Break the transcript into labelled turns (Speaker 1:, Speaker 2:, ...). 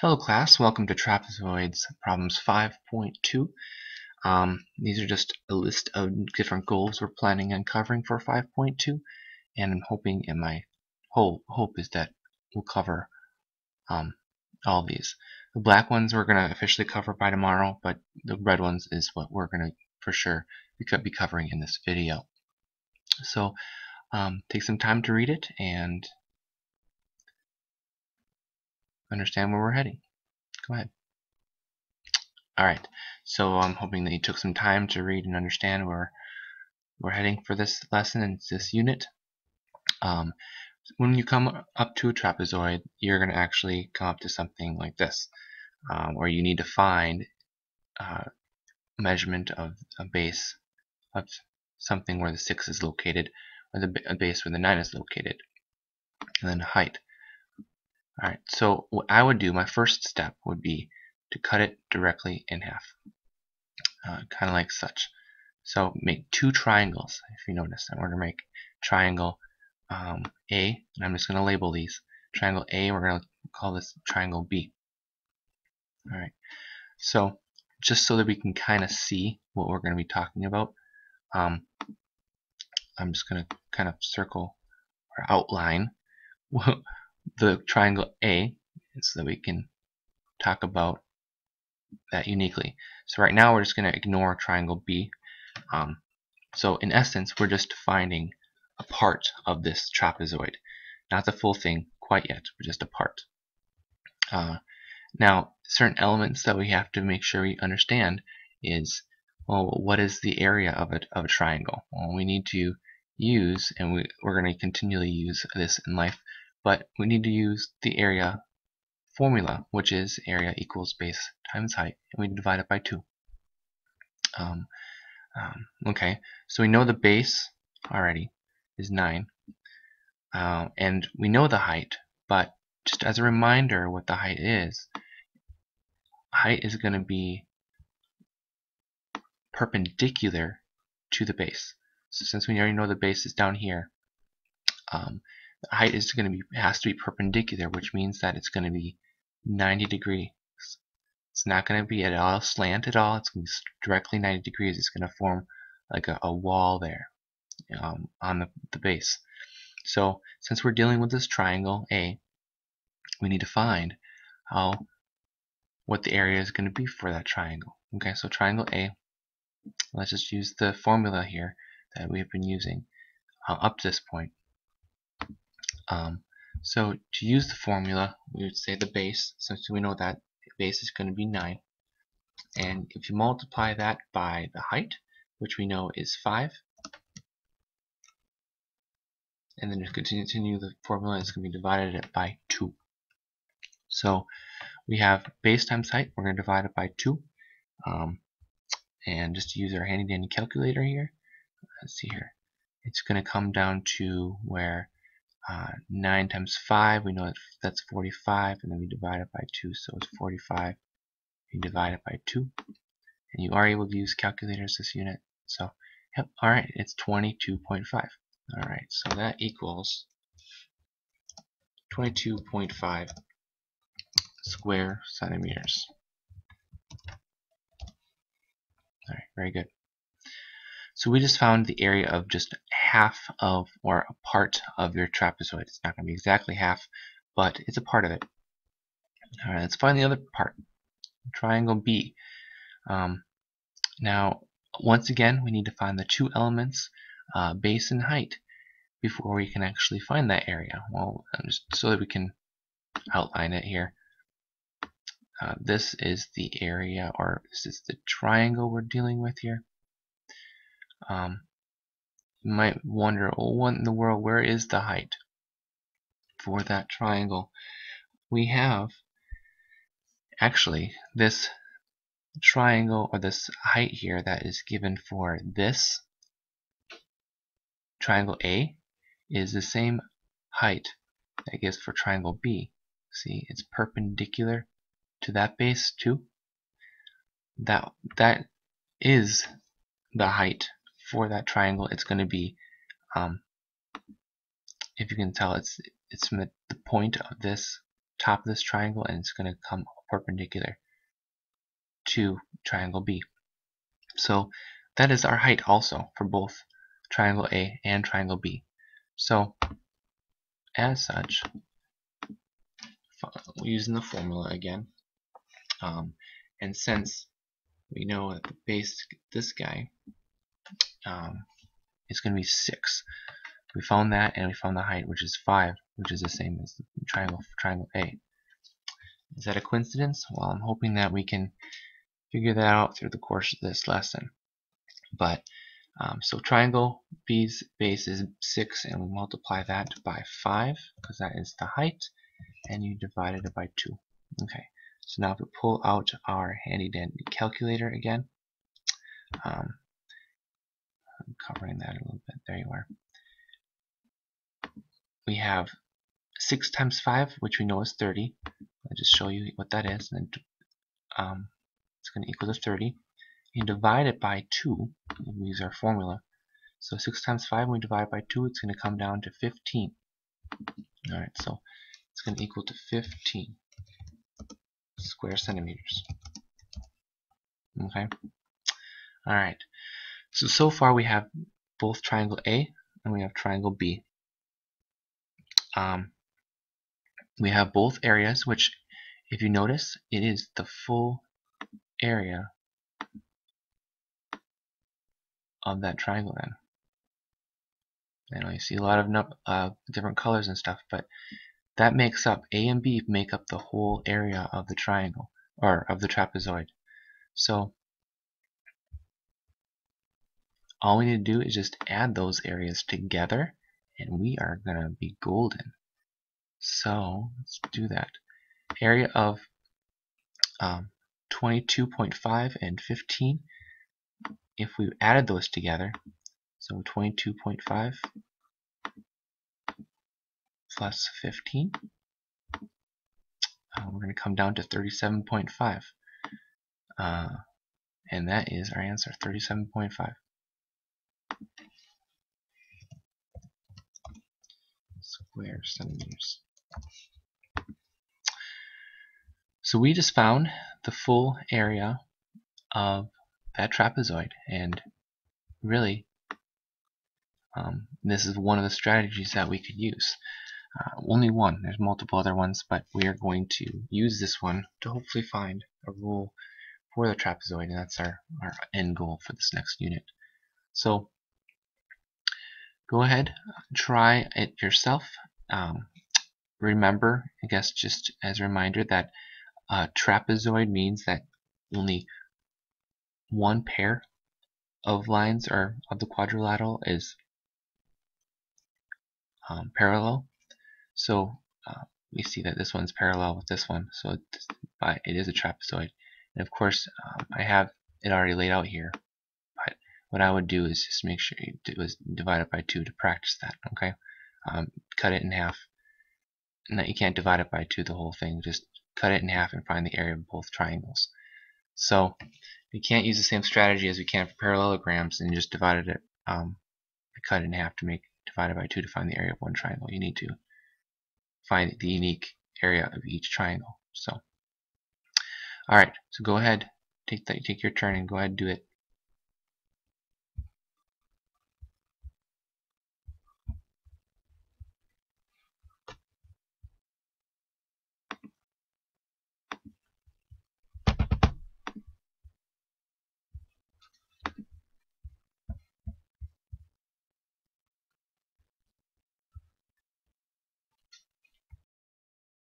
Speaker 1: Hello class, welcome to Trapezoid's Problems 5.2. These are just a list of different goals we're planning on covering for 5.2, and I'm hoping, and my whole hope is that we'll cover all these. The black ones we're going to officially cover by tomorrow, but the red ones is what we're going to for sure be covering in this video. So take some time to read it and understand where we're heading. Go ahead. Alright, so I'm hoping that you took some time to read and understand where we're heading for this lesson and this unit. When you come up to a trapezoid, you're going to actually come up to something like this, where you need to find measurement of a base of something where the 6 is located, or a base where the 9 is located, and then height. Alright, so what I would do, my first step would be to cut it directly in half, kind of like such. So make two triangles, if you notice. I'm going to make triangle A, and I'm just going to label these. Triangle A, we're going to call this triangle B. Alright, so just so that we can kind of see what we're going to be talking about, I'm just going to kind of circle or outline the triangle A so that we can talk about that uniquely. So right now we're just going to ignore triangle B. So in essence, we're just finding a part of this trapezoid, not the full thing quite yet, but just a part. Now, certain elements that we have to make sure we understand is, well, what is the area of a triangle? Well, we need to use, and we're going to continually use this in life, but we need to use the area formula, which is area equals base times height, and we divide it by 2. Okay, so we know the base already is 9, and we know the height, but just as a reminder what the height is going to be perpendicular to the base. So since we already know the base is down here, the height is going to be has to be perpendicular, which means that it's going to be 90 degrees. It's not going to be at all slant at all. It's going to be directly 90 degrees. It's going to form like a wall there on the base. So since we're dealing with this triangle A, we need to find what the area is going to be for that triangle. Okay, so triangle A, let's just use the formula here that we've been using up to this point. So to use the formula, we would say the base, since we know that the base is going to be 9. And if you multiply that by the height, which we know is 5, and then to continue the formula, it's going to be divided by 2. So we have base times height, we're going to divide it by 2. And just to use our handy dandy calculator here, let's see here, it's going to come down to where 9 times 5, we know that's 45, and then we divide it by 2, so it's 45. You divide it by 2, and you are able to use calculators this unit. So, yep, alright, it's 22.5. Alright, so that equals 22.5 square centimeters. Alright, very good. So we just found the area of just half of, or a part of your trapezoid. It's not going to be exactly half, but it's a part of it. Alright, let's find the other part. Triangle B. Now, once again, we need to find the two elements, base and height, before we can actually find that area. Well, just so that we can outline it here. This is the area, or this is the triangle we're dealing with here. You might wonder, well, what in the world, where is the height for that triangle? We have actually this triangle, or this height here, that is given for this triangle A is the same height that gives for triangle B. See, it's perpendicular to that base too. That is the height for that triangle. It's going to be, if you can tell, it's from the point of this top of this triangle, and it's going to come perpendicular to triangle B. So that is our height also for both triangle A and triangle B. So as such, using the formula again, and since we know that the base, this guy, is going to be 6. We found that, and we found the height, which is 5, which is the same as the triangle for triangle A. Is that a coincidence? Well, I'm hoping that we can figure that out through the course of this lesson. But so triangle B's base is 6, and we multiply that by 5 because that is the height, and you divide it by 2. Okay. So now if we pull out our handy dandy calculator again, I'm covering that a little bit. There you are. We have 6 times 5, which we know is 30. I'll just show you what that is. And then it's going to equal to 30. And divide it by 2. We use our formula. So 6 times 5, when we divide by 2, it's going to come down to 15. Alright, so it's going to equal to 15 square centimeters. Okay. Alright. So far we have both triangle A and we have triangle B. We have both areas, which, if you notice, it is the full area of that triangle then. I know you see a lot of different colors and stuff, but that makes up, A and B make up the whole area of the triangle, or of the trapezoid. So all we need to do is just add those areas together, and we are going to be golden. So let's do that. Area of 22.5 and 15, if we added those together, so 22.5 plus 15, we're going to come down to 37.5. And that is our answer, 37.5. Square centimeters. So we just found the full area of that trapezoid, and really this is one of the strategies that we could use. Only one, there's multiple other ones, but we are going to use this one to hopefully find a rule for the trapezoid, and that's our end goal for this next unit. So go ahead, try it yourself. Remember, I guess just as a reminder, that trapezoid means that only one pair of lines or of the quadrilateral is parallel. So we see that this one's parallel with this one, so it is a trapezoid. And of course, I have it already laid out here, but what I would do is just make sure it was divided by 2 to practice that. Okay, cut it in half. And that you can't divide it by 2 the whole thing. Just cut it in half and find the area of both triangles. So we can't use the same strategy as we can for parallelograms and just divided it, cut it in half to make divided by 2 to find the area of one triangle. You need to find the unique area of each triangle. So, all right. So go ahead, take your turn and go ahead and do it.